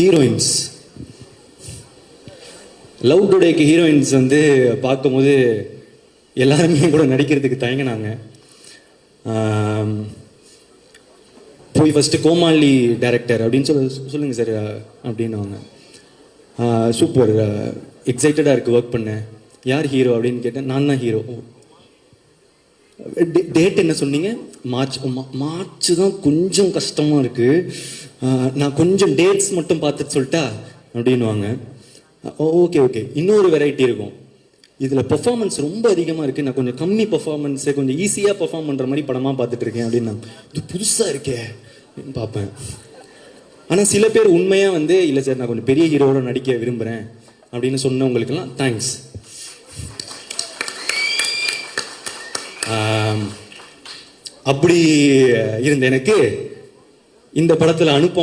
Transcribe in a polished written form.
Heroines love டுடேக்கு heroines வந்து பார்க்கும்போது எல்லாருமே கூட நடிக்கிறதுக்கு தயங்கினாங்க. போய் ஃபஸ்ட்டு கோமாளி டைரக்டர் அப்படின்னு சொல்லுங்கள் சார் அப்படின்னுவாங்க. சூப்பர், எக்ஸைட்டடாக இருக்குது ஒர்க் பண்ணேன். யார் ஹீரோ அப்படின்னு கேட்டேன். நான் தான் ஹீரோ. டேட் என்ன சொன்னீங்க? மார்ச் தான் கொஞ்சம் கஷ்டமாக இருக்குது, நான் கொஞ்சம் டேட்ஸ் மட்டும் பார்த்துட்டு சொல்லிட்டா அப்படின்வாங்க. Okay okay. இன்னொரு வெரைட்டி இருக்கும், இதில் பெர்ஃபார்மன்ஸ் ரொம்ப அதிகமாக இருக்குது, நான் கொஞ்சம் கம்மி பெர்ஃபார்மன்ஸை கொஞ்சம் ஈஸியாக பெர்ஃபார்ம் பண்ணுற மாதிரி படமாக பார்த்துட்டு இருக்கேன் அப்படின்னா, இது புதுசாக இருக்கே பார்ப்பேன். ஆனால் சில பேர் உண்மையாக வந்து இல்லை சார் நான் கொஞ்சம் பெரிய ஹீரோவோட நடிக்க விரும்புகிறேன் அப்படின்னு சொன்னவங்களுக்கெல்லாம் தேங்க்ஸ். அப்படி இருந்த எனக்கு இந்த படத்தில் அனுப்ப